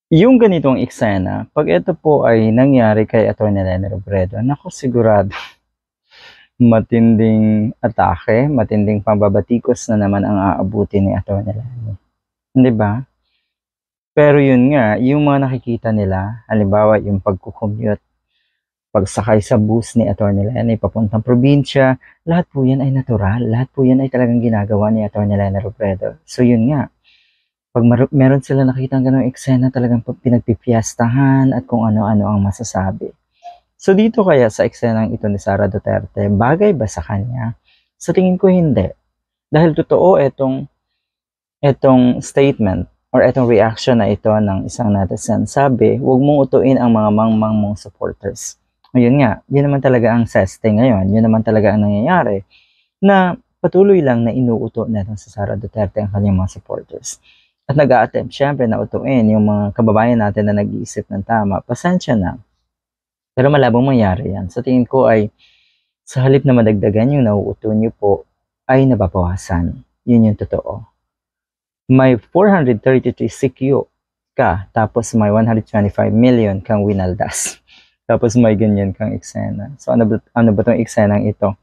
Yung ganitong eksena, pag ito po ay nangyari kay Atty. Leni Robredo, naku sigurado matinding atake, matinding pambabatikos na naman ang aabuti ni Atty. Leni. 'Di ba? Pero yun nga, yung mga nakikita nila, halimbawa yung pagko-commute, pagsakay sa bus ni Atty. Leni papuntang probinsya, lahat po yan ay natural, lahat po yan ay talagang ginagawa ni Atty. Leni Robredo. So yun nga, pag meron sila nakitang ganong eksena, talagang pinagpipiyastahan at kung ano-ano ang masasabi. So dito kaya sa eksenang ito ni Sara Duterte, bagay ba sa kanya? Sa tingin ko hindi. Dahil totoo itong statement or itong reaction na ito ng isang netizen. Sabi, huwag mong utuin ang mga mangmang mong supporters. Ayun nga, yun naman talaga ang seste ngayon. Yun naman talaga ang nangyayari na patuloy lang na inuuto natin sa Sara Duterte ang kanyang mga supporters. At nag-a-attempt syempre na utuin yung mga kababayan natin na nag-iisip ng tama. Pasensya na. Pero malabong mangyari yan. Sa tingin ko ay sa halip na madagdagan yung nauuto nyo po ay nababawasan. Yun yung totoo. May 433 CQ ka, tapos may 125 million kang winaldas. Tapos may ganyan kang eksena. So ano ba itong eksenang ito?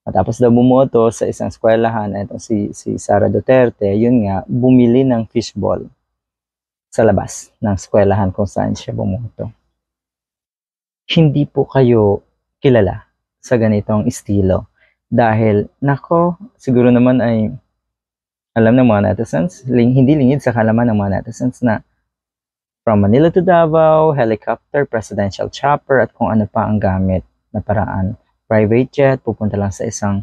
Tapos daw bumoto sa isang eskwelahan, ito si Sara Duterte, yun nga, bumili ng fishball sa labas ng eskwelahan kung saan siya bumoto. Hindi po kayo kilala sa ganitong estilo. Dahil, nako, siguro naman ay alam ng mga netizens, hindi lingid sa kalaman ng mga netizens na from Manila to Davao, helicopter, presidential chopper, at kung ano pa ang gamit na paraan. Private jet, pupunta lang sa isang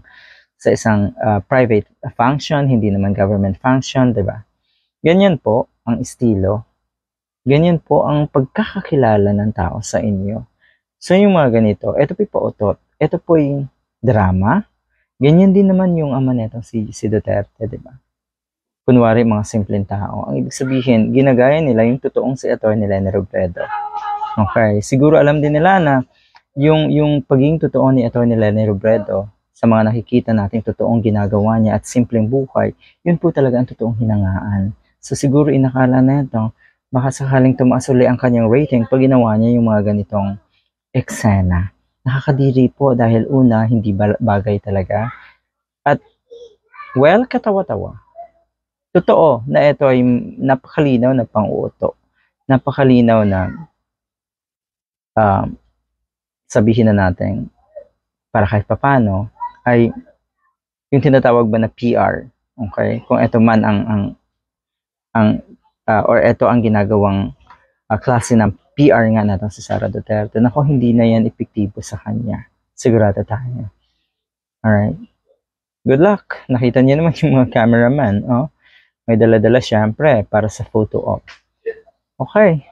private function, hindi naman government function, 'di ba? Ganyan po ang estilo. Ganyan po ang pagkakakilala ng tao sa inyo. So yung mga ganito, ito po pautot. Ito po yung drama. Ganyan din naman yung ama netong si Duterte, 'di ba? Kunwari mga simpleng tao. Ang ibig sabihin, ginagaya nila yung totoong si Atty. Leni Robredo. Okay, siguro alam din nila na yung pagiging totoo ni Atty. Leni Robredo sa mga nakikita nating totoong ginagawa niya at simpleng buhay, yun po talaga ang totoong hinangaan. So siguro inakala na ito, baka sakaling tumaas uli ang kanyang rating pag ginawa niya yung mga ganitong eksena. Nakakadiri po dahil una, hindi bagay talaga. At well, katawa-tawa. Totoo na ito ay napakalinaw na pang-uuto. Napakalinaw na sabihin na natin para kahit papano ay yung tinatawag ba na PR. Okay? Kung ito man or ito ang ginagawang klase ng PR nga natin si Sara Duterte, nako hindi na yan epektibo sa kanya. Sigurado tayo. Alright. Good luck. Nakita niyo naman yung mga cameraman. Oh? May dala-dala syempre para sa photo op. Okay.